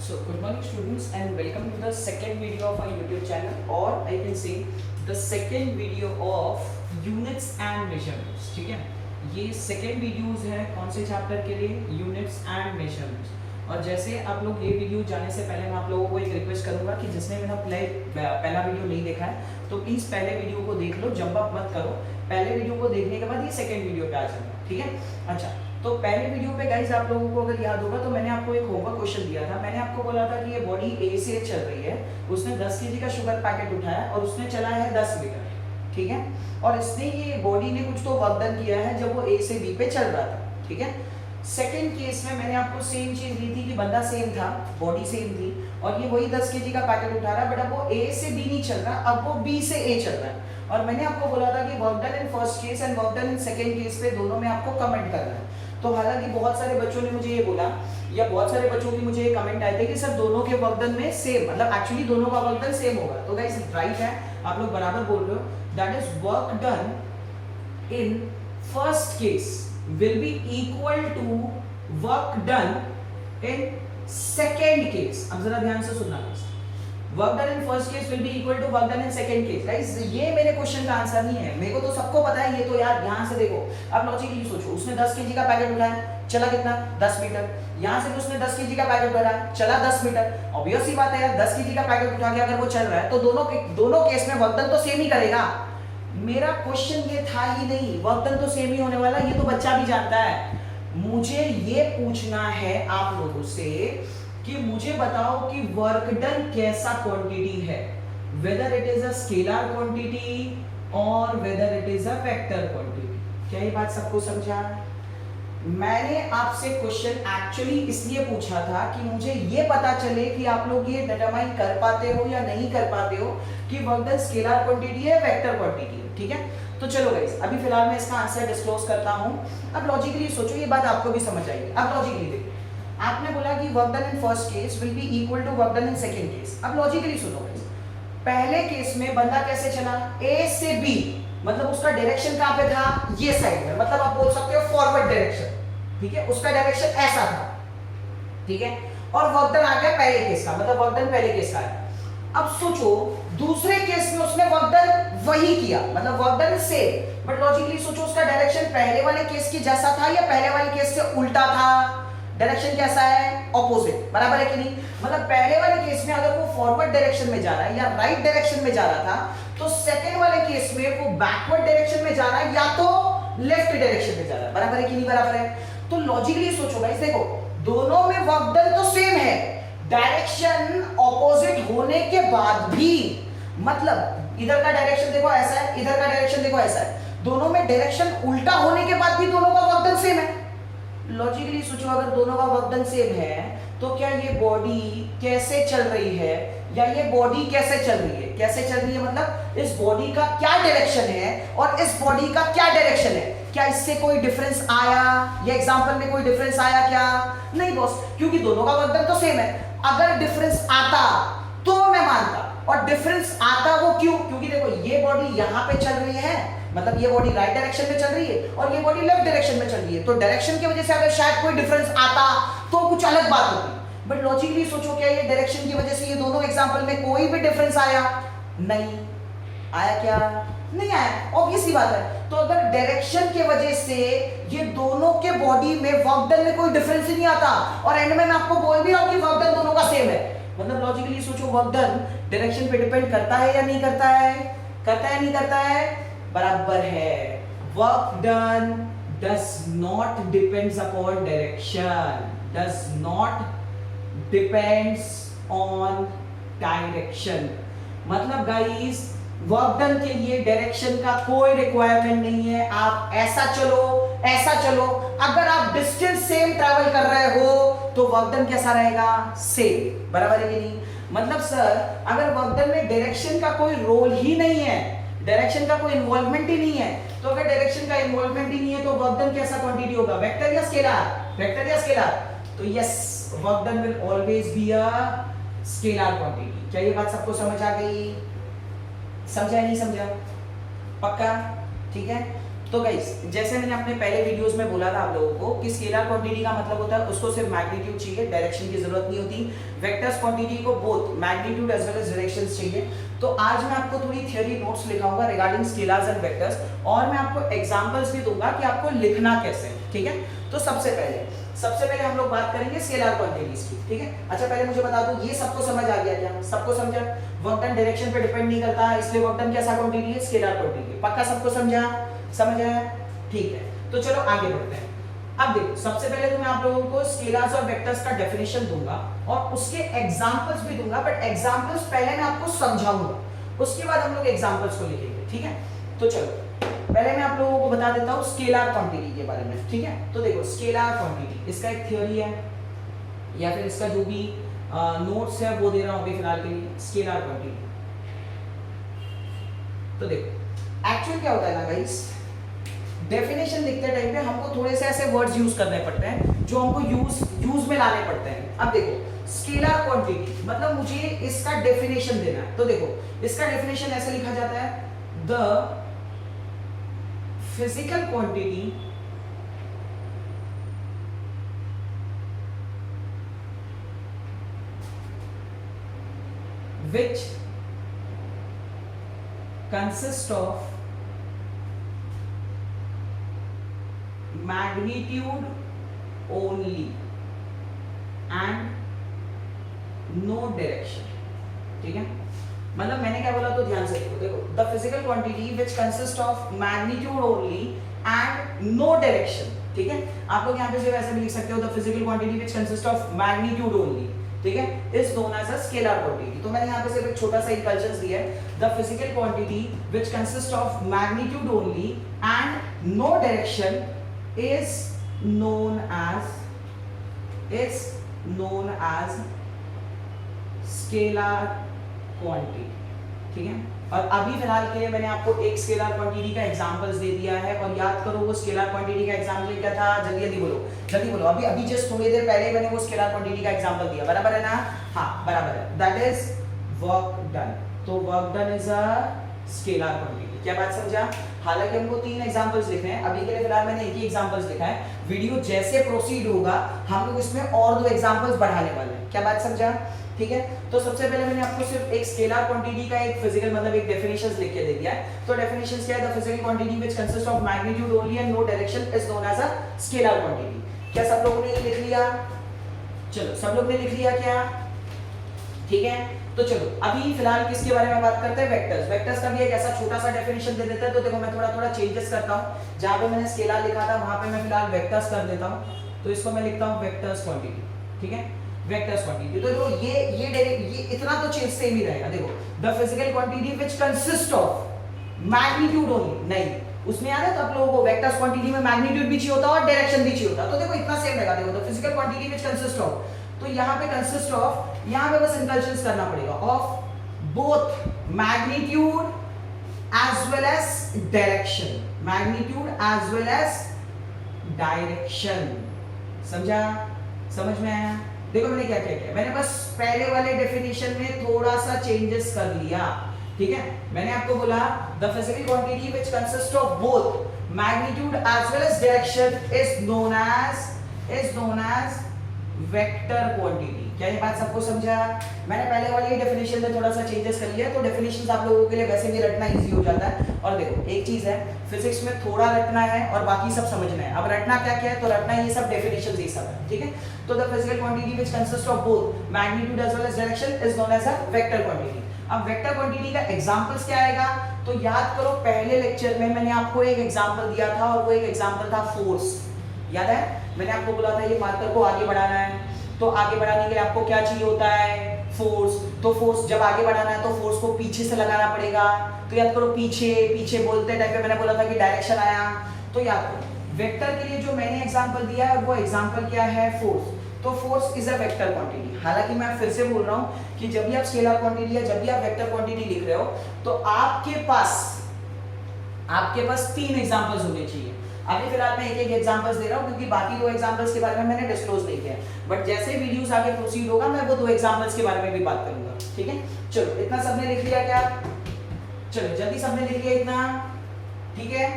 So good morning students and welcome to the second video of our YouTube channel, or I can say the second video of units and measurements. ठीक है, ये second videos है कौन से chapter के लिए? Units and measurements. और जैसे आप लोग ये वीडियो जाने से पहले मैं आप लोगों को एक रिक्वेस्ट करूंगा कि जिसने मेरा पहला वीडियो नहीं देखा है तो प्लीज पहले वीडियो को देख लो, जंप अप मत करो। पहले वीडियो को देखने के बाद ये सेकंड वीडियो पे आ जाना, ठीक है। अच्छा, तो पहले वीडियो पे गाइस आप लोगों को अगर याद होगा तो मैंने आपको एक होमवर्क क्वेश्चन दिया था। मैंने आपको बोला था कि ये बॉडी ए से चल रही है, उसने 10 केजी का शुगर पैकेट उठाया और उसने चलाया है 10 मीटर, ठीक है। और इसने ये बॉडी ने कुछ तो वर्क डन किया है जब वो ए से बी पे चल रहा था, ठीक है। सेकेंड केस में मैंने आपको सेम चीज दी थी कि बंदा सेम था, बॉडी सेम थी और ये वही 10 केजी का पैकेट उठा रहा है, बट अब वो ए से बी नहीं चल रहा, अब वो बी से ए चल रहा है। और मैंने आपको बोला था कि work done in first case and work done in second case पे दोनों में आपको कमेंट करना है। तो हालांकि बहुत सारे बच्चों ने मुझे ये बोला या बहुत सारे बच्चों की मुझे ये कमेंट आए थे कि सर दोनों के वर्क डन में सेम, मतलब एक्चुअली दोनों का वर्क डन सेम होगा। तो गाइस राइट है, आप लोग बराबर बोल रहे हो। That is work done in first case will be equal to work done in second case। अब जरा ध्यान से सुनना guys, work done in first case will be equal to work done in second case. Guys ये मेरे question का answer नहीं है, मेरे को तो सबको पता है, ये तो यार ध्यान से देखो। अब लॉजिकली सोचो, उसने 10 केजी का पैकेट उठाया, चला कितना 10 मीटर। यहां से उसने 10 केजी का पैकेट उठाया, चला 10 मीटर। ऑब्वियस सी बात है यार, 10 केजी का पैकेट उठा के अगर वो चल रहा है तो दोनों केस में वर्क डन तो सेम ही करेगा। मेरा क्वेश्चन ये था ही नहीं, वर्क डन तो सेम ही होने वाला, ये तो बच्चा भी जानता है। मुझे ये पूछना है आप लोगों से कि मुझे बताओ कि वर्क डन कैसा क्वांटिटी है, whether it is a scalar quantity और whether it is a vector quantity. क्या ये बात सबको समझा? मैंने आपसे क्वेश्चन एक्चुअली इसलिए पूछा था कि मुझे ये पता चले कि आप लोग ये डिटरमाइन कर पाते हो या नहीं कर पाते हो कि वर्क डन स्केलर क्वांटिटी है वेक्टर क्वांटिटी है, ठीक है। तो चलो गाइस, अभी फिलहाल मैं इसका आंसर डिस्क्लोज करता हूं। अब लॉजिकली सोचो, ये बात आपको भी समझ आएगी। अब लॉजिकली देखो, आपने बोला कि work done in first case will be equal to work done in second case. अब लॉजिकली सुनो गाइस, पहले केस में बंदा कैसे चला, ए से बी, मतलब उसका डायरेक्शन कहां पे था, ये साइड में, मतलब आप बोल सकते हो फॉरवर्ड डायरेक्शन, ठीक है। उसका डायरेक्शन ऐसा था, ठीक है। और वर्क डन आ गया पहले केस का, मतलब वर्क डन पहले केस का है। अब सोचो दूसरे केस में उसने वर्क डन वही किया, मतलब work done same, but logically सोचो उसका डायरेक्शन पहले वाले केस के जैसा था या पहले वाले केस से उल्टा था। डायरेक्शन कैसा है, ऑपोजिट, बराबर है कि नहीं। मतलब पहले वाले केस में अगर वो फॉरवर्ड डायरेक्शन में जा रहा है या राइट डायरेक्शन में जा रहा था, तो सेकंड वाले केस में वो बैकवर्ड डायरेक्शन में जा रहा है या तो लेफ्ट डायरेक्शन में जा रहा है, बराबर है कि नहीं बराबर है। तो लॉजिकली सोचो गाइस, देखो दोनों में वर्क डन तो सेम है, डायरेक्शन ऑपोजिट होने के बाद भी, मतलब इधर का डायरेक्शन देखो ऐसा है, इधर का डायरेक्शन देखो ऐसा है, दोनों में डायरेक्शन उल्टा होने के बाद भी दोनों का वर्क डन सेम है। लॉजिकली सोचो, अगर दोनों का वर्क डन सेम है तो क्या ये बॉडी कैसे चल रही है या ये बॉडी कैसे चल रही है, कैसे चल रही है, मतलब इस बॉडी का क्या डायरेक्शन है और इस बॉडी का क्या डायरेक्शन है, क्या इससे कोई डिफरेंस आया या एग्जांपल में कोई डिफरेंस आया क्या? नहीं बॉस, क्योंकि दोनों का वर्क डन तो सेम है। अगर डिफरेंस आता तो मैं मानता, और डिफरेंस आता वो क्यों, क्योंकि देखो ये बॉडी यहां पे चल रही है, मतलब ये बॉडी राइट डायरेक्शन में चल रही है और ये बॉडी लेफ्ट डायरेक्शन में चल रही है, तो डायरेक्शन की वजह से अगर शायद कोई डिफरेंस आता तो कुछ अलग बात होती। बट लॉजिकली सोचो, क्या ये डायरेक्शन की वजह से ये दोनों एग्जांपल में कोई भी डिफरेंस आया? नहीं आया, क्या नहीं आया, ऑब्वियस सी बात है। तो अगर डायरेक्शन की वजह से ये दोनों के बॉडी में वर्क डन में कोई डिफरेंस ही नहीं आता और एंड में मैं आपको बोल भी रहा हूं कि वर्क डन दोनों का सेम है, मतलब लॉजिकली सोचो वर्क डन डायरेक्शन पे डिपेंड करता है या नहीं करता है, करता है नहीं करता है, बराबर है। Work done does not depends upon direction, does not depends on direction। मतलब गाइस वर्क डन के लिए डायरेक्शन का कोई रिक्वायरमेंट नहीं है, आप ऐसा चलो ऐसा चलो, अगर आप डिस्टेंस सेम ट्रैवल कर रहे हो तो वर्क डन कैसा रहेगा, सेम, बराबर है कि नहीं। मतलब सर अगर वर्क डन में डायरेक्शन का कोई रोल ही नहीं है, डायरेक्शन का कोई इन्वॉल्वमेंट ही नहीं है, तो अगर डायरेक्शन का इन्वॉल्वमेंट ही नहीं है तो वर्क डन कैसा क्वांटिटी होगा, वेक्टर या स्केलर, वेक्टर या स्केलर। तो yes, work done will always be a scalar quantity. क्या ये बात सबको समझ आ गई? समझा नहीं समझा? पक्का? ठीक है। तो गाइस जैसे मैंने अपने पहले वीडियोस में बोला था आप लोगों को कि स्केलर क्वांटिटी का मतलब होता है उसको सिर्फ मैग्नीट्यूड चाहिए, डायरेक्शन की जरूरत नहीं होती। वेक्टर्स क्वांटिटी को both magnitude as well as directions चाहिए। तो आज मैं आपको थोड़ी थियरी नोट्स लिखाऊंगा रिगार्डिंग स्केलर्स एंड वेक्टर्स, और मैं आपको एग्जांपल्स भी दूंगा कि आपको लिखना कैसे, ठीक है। तो सबसे पहले हम लोग बात करेंगे स्केलर क्वांटिटीज की, ठीक है। अच्छा पहले मुझे बता दो, ये सबको समझ आ गया क्या? सबको समझा? वर्क डन डायरेक्शन पे डिपेंड नहीं करता, इसलिए वर्क डन कैसा क्वांटिटी है? Scalar quantity. पक्का सबको समझ आया? ठीक है, तो चलो आगे बढ़ते हैं। अब देखो, सबसे पहले तो मैं आप लोगों को स्केलर्स और वेक्टर्स का डेफिनेशन दूंगा और उसके एग्जांपल्स भी दूंगा, बट एग्जांपल्स पहले मैं आपको समझाऊंगा, उसके बाद हम लोग एग्जांपल्स को लिखेंगे, ठीक है। तो चलो पहले मैं आप लोगों को बता देता हूं स्केलर क्वांटिटी के बारे में, ठीक है। तो देखो स्केलर क्वांटिटी, इसका एक थ्योरी है या फिर इसका जो भी नोट्स है वो दे रहा हूं अभी फिलहाल के लिए। स्केलर क्वांटिटी, तो देखो एक्चुअली क्या होता है ना गाइस, डेफिनेशन लिखते टाइम पे हमको थोड़े से ऐसे वर्ड्स यूज करने पड़ते हैं जो हमको यूज में लाने पड़ते हैं। अब देखो स्केलर क्वांटिटी मतलब मुझे इसका डेफिनेशन देना है, तो देखो इसका डेफिनेशन ऐसे लिखा जाता है, the physical quantity which consists of magnitude only and no direction, ठीक है। मतलब मैंने क्या बोला तो ध्यान से देखो, the physical quantity which consist of magnitude only and no direction, ठीक है। आप लोग यहाँ पे जो ऐसे भी लिख सकते हो, the physical quantity which consist of magnitude only, ठीक है, is known as a scalar quantity. तो मैंने यहाँ पे सिर्फ एक छोटा सा इंकल्जन दिया है, the physical quantity which consist of magnitude only and no direction is known as scalar quantity, ठीक है। और अभी फिलहाल के लिए मैंने आपको एक स्केलर क्वांटिटी का एग्जांपल्स दे दिया है, और याद करो वो स्केलर क्वांटिटी का एग्जांपल क्या था? जल्दी बोलो। अभी जस्ट थोड़ी देर पहले मैंने वो स्केलर क्वांटिटी का एग्जांपल दिया, बराबर है ना? हाँ बराबर है, दैट इज वर्क डन। तो work done is a scalar quantity. क्या बात समझा? हालांकि हमको 3 एग्जांपल्स लिखे हैं, अभी के लिए फिलहाल मैंने एक ही एग्जांपल्स लिखा है। वीडियो जैसे प्रोसीड होगा हम लोग इसमें और 2 एग्जांपल्स बढ़ाने वाले हैं। क्या बात समझा? ठीक है। तो सबसे पहले मैंने आपको सिर्फ एक स्केलर क्वांटिटी का एक फिजिकल मतलब एक डेफिनेशंस लिख के दे दिया है। तो डेफिनेशंस क्या है? The physical quantity which consist of magnitude only and no direction is known as a scalar quantity. क्या सब लोगों ने लिख लिया? चलो सब लोग ने लिख लिया क्या? ठीक है। तो चलो अभी फिलहाल किसके बारे में बात करते हैं? वेक्टर्स। वेक्टर्स का भी एक ऐसा छोटा सा डेफिनेशन दे देता है। तो देखो मैं थोड़ा चेंजेस करता हूं, जहां पे मैंने स्केलर लिखा था वहां पे मैं फिलहाल वेक्टर्स कर देता हूं। तो इसको मैं लिखता हूं वेक्टर्स क्वांटिटी, ठीक है, वेक्टर्स क्वांटिटी। तो देखो ये इतना तो चेंज सेम ही रहेगा। देखो the physical quantity which consist of magnitude only, नहीं उसमें याद है तो आप लोगों को वेक्टर्स क्वांटिटी में मैग्नीट्यूड भी चाहिए होता और डायरेक्शन भी चाहिए होता। तो देखो इतना सेम रहेगा। देखो the physical quantity which consist of, तो यहाँ पे कंसिस्ट ऑफ, यहाँ पे बस इंकल्जन्स करना पड़ेगा, of both magnitude as well as direction, magnitude as well as direction. समझा? समझ में आया? देखो मैंने क्या किया, मैंने बस पहले वाले डेफिनेशन में थोड़ा सा चेंजेस कर लिया, ठीक है। मैंने आपको बोला the physical quantity which consist of both magnitude as well as direction is known as vector quantity. क्या ये बात सबको समझा? मैंने पहले वाली डेफिनेशन में थोड़ा सा चेंजेस कर लिया, तो डेफिनेशंस आप लोगों के लिए वैसे भी रटना इजी हो जाता है। और देखो एक चीज है, फिजिक्स में थोड़ा रटना है और बाकी सब समझना है। अब रटना क्या क्या है? तो रटना ये सब डेफिनेशंस ये सब है, ठीक है। तो the physical quantity which consist of both magnitude as well as direction is known as a vector quantity. अब वेक्टर क्वांटिटी का एग्जांपल्स क्या आएगा? तो याद करो पहले लेक्चर में मैंने आपको एक एग्जांपल दिया था और वो एक एग्जांपल था फोर्स। याद है? मैंने आपको बोला था ये मार्कर को आगे बढ़ाना है, तो आगे बढ़ाने के लिए आपको क्या चाहिए होता है? फोर्स। तो फोर्स जब आगे बढ़ाना है तो फोर्स को पीछे से लगाना पड़ेगा। तो याद करो पीछे बोलते टाइम पे मैंने बोला था कि डायरेक्शन आया। तो याद करो वेक्टर के लिए जो मैंने एग्जांपल दिया है वो एग्जांपल क्या है? फोर्स। तो force is a vector quantity. हालांकि मैं फिर से बोल रहा हूं कि जब भी आप स्केलर क्वांटिटी या जब भी आप वेक्टर क्वांटिटी लिख रहे हो तो आपके पास 3 एग्जांपल्स होने चाहिए। अभी फिलहाल मैं एक एग्जांपल्स दे रहा हूं क्योंकि बाकी 2 एग्जांपल्स के बारे में मैंने डिस्क्लोज नहीं किया, बट जैसे वीडियोस आगे प्रोसीड होगा मैं वो 2 एग्जांपल्स के बारे में भी बात करूंगा, ठीक है। चलो इतना सबने लिख लिया क्या? चलो जल्दी सबने लिख लिया इतना, ठीक है।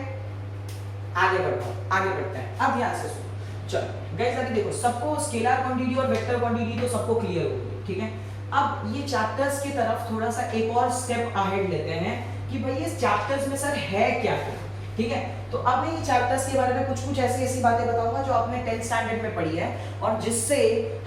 आगे बढ़ते हैं। अब ध्यान से सुनो, चलो गाइस अभी देखो, सबको स्केलर क्वांटिटी और वेक्टर क्वांटिटी तो सबको क्लियर हो गई, ठीक है। अब ये चैप्टर्स की तरफ थोड़ा सा एक और स्टेप अहेड लेते हैं कि भाई ये चैप्टर्स में सर है क्या क्या, ठीक है। तो अब मैं ये चैप्टर्स के बारे में कुछ ऐसी बातें बताऊंगा जो आपने 10th स्टैंडर्ड में पढ़ी है, और जिससे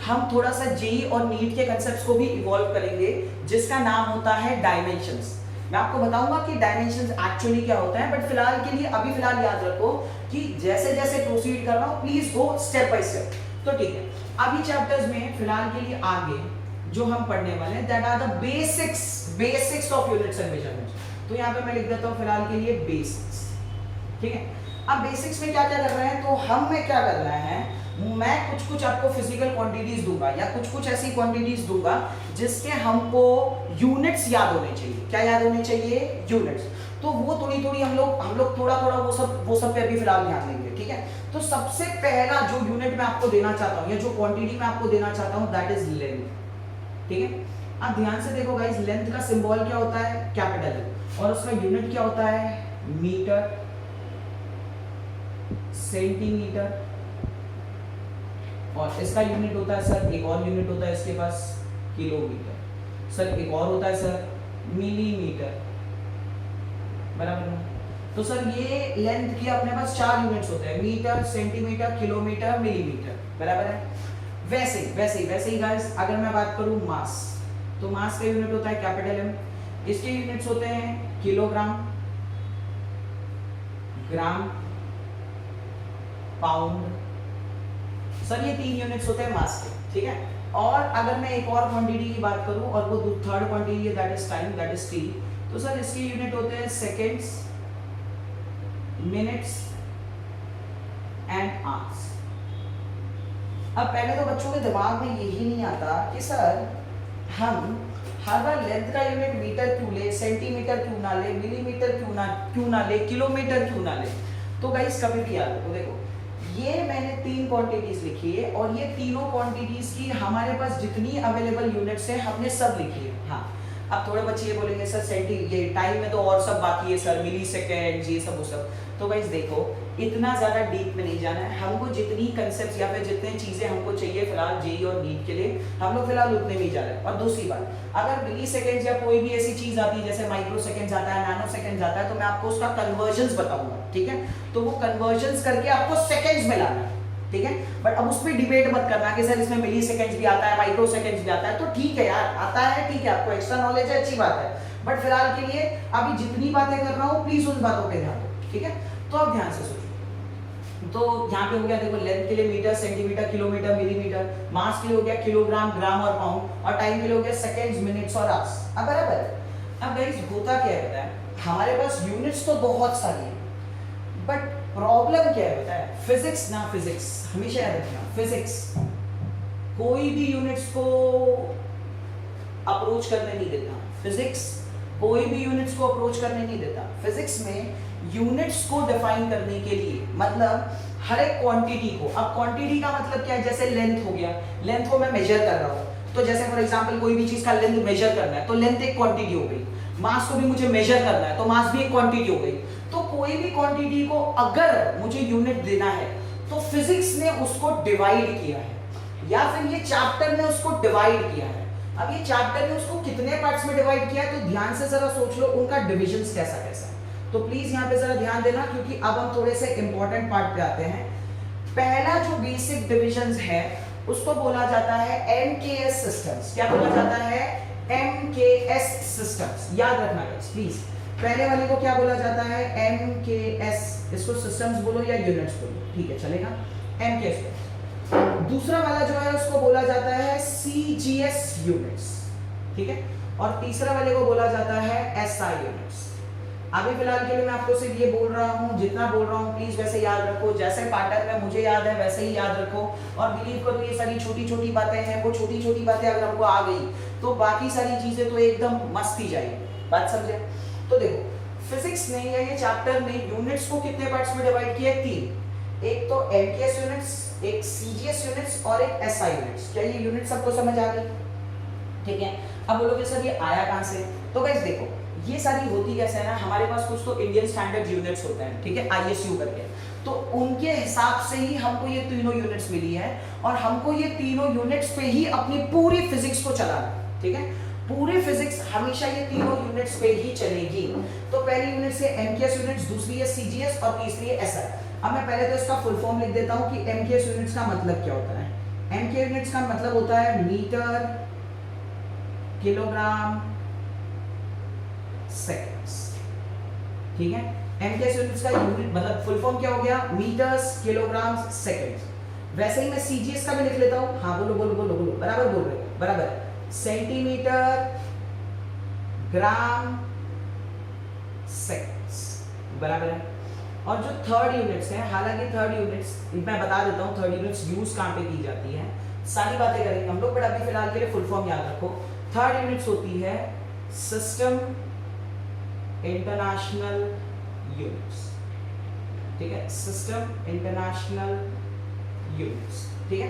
हम थोड़ा सा जेई और नीट के कांसेप्ट्स को भी इवॉल्व करेंगे, जिसका नाम होता है डायमेंशंस। मैं आपको बताऊंगा कि डायमेंशंस एक्चुअली क्या होता है, बट फिलहाल के लिए अभी फिलहाल याद रखो कि जैसे जैसे प्रोसीड कर रहा हूं please go step by step. तो ठीक है, अभी चैप्टर्स में फिलहाल के लिए आगे जो हम पढ़ने वाले हैं that are the basics of units and measurements. तो यहाँ पे मैं लिख देता हूँ फिलहाल के लिए बेसिक्स, ठीक है। अब बेसिक्स में क्या क्या कर रहे हैं, तो हम में क्या कर रहे हैं, मैं कुछ आपको फिजिकल क्वांटिटीज दूंगा या कुछ ऐसी क्वांटिटीज दूंगा जिसके हमको यूनिट्स याद होने चाहिए। क्या याद होने चाहिए? यूनिट्स। तो वो थोड़ी हम लोग थोड़ा वो सब पे अभी फिलहाल ध्यान देंगे, ठीक है। तो सबसे पहला जो यूनिट मैं आपको देना चाहता हूँ या जो क्वांटिटी मैं आपको देना चाहता हूँ दैट इज लेंथ, ठीक है। अब ध्यान से देखो गाइस, लेंथ का सिंबल क्या होता है? कैपिटल L, और उसका यूनिट क्या होता है? मीटर, सेंटीमीटर, और इसका यूनिट होता है सर, एक और यूनिट होता है इसके पास, किलोमीटर। सर एक और होता है सर, मिलीमीटर, बराबर है। तो सर ये लेंथ की अपने पास 4 यूनिट्स होते हैं, मीटर, सेंटीमीटर, किलोमीटर, मिलीमीटर, बराबर है। वैसे ही गाइस अगर मैं बात करूं मास, तो मास का यूनिट होता है कैपिटल M, इसके यूनिट्स होते हैं किलोग्राम, ग्राम, पाउंड। सर ये 3 यूनिट्स होते हैं मास के, ठीक है। और अगर मैं एक और क्वांटिटी की बात करूं, और वो थर्ड क्वांटिटी है that is time, that is T, तो सर इसके यूनिट होते हैं सेकेंड्स, मिनट्स एंड आवर्स। अब पहले तो बच्चों के दिमाग में यही नहीं आता कि सर हम हर बार लेंथ का यूनिट मीटर क्यों ले, सेंटीमीटर क्यों ना ले, मिलीमीटर क्यों ना ले, किलोमीटर क्यों ना ले। तो गाइस कभी भी याद रखो, देखो ये मैंने 3 क्वांटिटीज लिखी है, और ये तीनों क्वांटिटीज की हमारे पास जितनी अवेलेबल यूनिट्स है हमने सब लिखी है। हाँ, अब थोड़े बच्चे ये बोलेंगे सर सेंटी ये टाइम में तो और सब बाकी है सर, मिली सेकेंड ये सब वो सब। तो गाइस देखो इतना ज्यादा डीप में नहीं जाना है, हमको जितनी कंसेप्ट या फिर जितनी चीजें हमको चाहिए फिलहाल जेई और नीट के लिए, हम लोग फिलहाल उतने में ही जा रहे हैं। और दूसरी बात, अगर मिली सेकेंड या कोई भी ऐसी चीज आती है जैसे माइक्रो सेकेंड आता है, नैनो सेकेंड आता है, तो मैं आपको उसका कन्वर्जन्स बताऊंगा, ठीक है। तो वो कन्वर्जन्स करके आपको सेकेंड्स में लाना है, ठीक है। बट अब उस पर डिबेट मत करना कि सर इसमें मिली सेकेंड्स भी आता है, माइक्रो सेकेंड्स भी आता है। तो ठीक है यार, आता है, ठीक है, आपको एक्स्ट्रा नॉलेज है, अच्छी बात है। बट फिलहाल के लिए अभी जितनी बातें कर रहा हूँ प्लीज उन बातों पे ध्यान दो, ठीक है। तो अब ध्यान से सोचो, तो यहाँ पे हो गया देखो लेंथ के लिए मीटर, सेंटीमीटर, किलोमीटर, मिलीमीटर, मास के लिए हो गया किलोग्राम, ग्राम और पाउंड, और टाइम के लिए हो गया सेकेंड्स, मिनट्स और आवर्स। अब बराबर है। अब गाइस होता क्या है, हमारे पास यूनिट्स तो बहुत सारी है, बट प्रॉब्लम क्या है पता है? फिजिक्स ना, फिजिक्स हमेशा याद रखना, फिजिक्स कोई भी यूनिट्स को अप्रोच करने नहीं देता। फिजिक्स कोई भी यूनिट्स को अप्रोच करने नहीं देता। फिजिक्स में यूनिट्स को डिफाइन करने के लिए मतलब हर एक क्वांटिटी को, अब क्वांटिटी का मतलब क्या है? जैसे लेंथ हो गया, लेंथ को मैं मेजर कर रहा हूँ, तो जैसे फॉर एग्जांपल कोई भी चीज का लेंथ मेजर करना है तो लेंथ एक क्वांटिटी हो गई। मास को भी मुझे मेजर करना है तो मास भी एक क्वांटिटी हो गई। तो कोई भी क्वांटिटी को अगर मुझे यूनिट देना है तो फिजिक्स ने उसको डिवाइड किया है, या फिर ये चैप्टर ने उसको डिवाइड किया है। अब ये चैप्टर ने उसको कितने पार्ट्स में डिवाइड किया है, तो ध्यान से जरा सोच लो उनका डिविजन्स कैसा कैसा है। तो प्लीज यहाँ पे जरा ध्यान देना, क्योंकि अब हम थोड़े से इंपॉर्टेंट पार्ट पे आते हैं। पहला जो बेसिक डिविजन्स है उसको बोला जाता है MKS सिस्टम्स। क्या बोला जाता है? MKS systems. याद रखना गाइस प्लीज, पहले वाले को क्या बोला जाता है? MKS। इसको सिस्टम्स बोलो या यूनिट्स बोलो, ठीक है, चलेगा, MKS। दूसरा वाला जो है उसको बोला जाता है CGS यूनिट्स, ठीक है, और तीसरा वाले को बोला जाता है SI यूनिट्स। अभी फिलहाल के लिए मैं आपको सिर्फ ये बोल रहा हूँ, जितना बोल रहा हूँ प्लीज वैसे याद रखो, जैसे पैटर्न में मुझे याद है वैसे ही याद रखो। और बिलीव करो ये सारी छोटी छोटी बातें हैं, वो छोटी छोटी बातें अगर हमको आ गई तो बाकी सारी चीजें तो एकदम मस्त ही जाएगी। बात समझे? तो देखो फिजिक्स ने या ये चैप्टर ने यूनिट्स को कितने पार्ट्स में डिवाइड किया? 3। एक तो MKS यूनिट्स, एक CGS यूनिट्स और एक SI यूनिट्स। क्या ये यूनिट सबको समझ आ गई? ठीक है। अब बोलोगे सर ये आया कहां से? तो गाइस देखो ये सारी होती कैसे है ना, हमारे पास कुछ तो इंडियन स्टैंडर्ड यूनिट्स होते हैं, ठीक है, ISU करके। तो उनके हिसाब से ही हमको ये तीनों यूनिट्स मिली है और हमको ये तीनों यूनिट्स पे ही अपनी पूरी फिजिक्स को चलाना है, ठीक है। पूरी फिजिक्स हमेशा ये तीनों यूनिट्स पे ही चलेगी। तो पहली यूनिट से एमकेएस यूनिट्स, दूसरी है सीजीएस और तीसरी है एसआई। अब मैं पहले तो इसका फुल फॉर्म लिख देता हूं कि एमकेएस यूनिट्स का मतलब क्या होता है। एमके यूनिट्स का मतलब होता है मीटर किलोग्राम सेकेंड्स, ठीक है। एमकेएस यूनिट्स का यूनिट मतलब फुल फॉर्म क्या हो गया, मीटर्स किलोग्राम सेकेंड्स। वैसे ही मैं सीजीएस का भी लिख लेता हूं, हाँ बोलो बोलो बोलो बोलो, बराबर बोल रहे हो, बराबर। सेंटीमीटर ग्राम सेकेंड्स, बराबर है। और जो थर्ड यूनिट्स हैं, हालांकि थर्ड यूनिट्स मैं बता देता हूं थर्ड यूनिट्स यूज कहां पे की जाती है, सारी बातें करेंगे हम लोग, बट अभी फिलहाल के लिए फुल फॉर्म याद रखो। थर्ड यूनिट्स होती है सिस्टम इंटरनेशनल यूनिट्स, ठीक है, सिस्टम इंटरनेशनल यूनिट्स, ठीक है।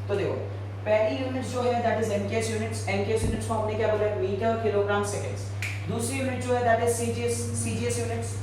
तो देखो पहली यूनिट जो है that is MKS units. MKS units को हमने क्या बोला है, मीटर किलोग्राम सेकेंड्स। दूसरी यूनिट जो है दैट इज सीजीएस यूनिट्स।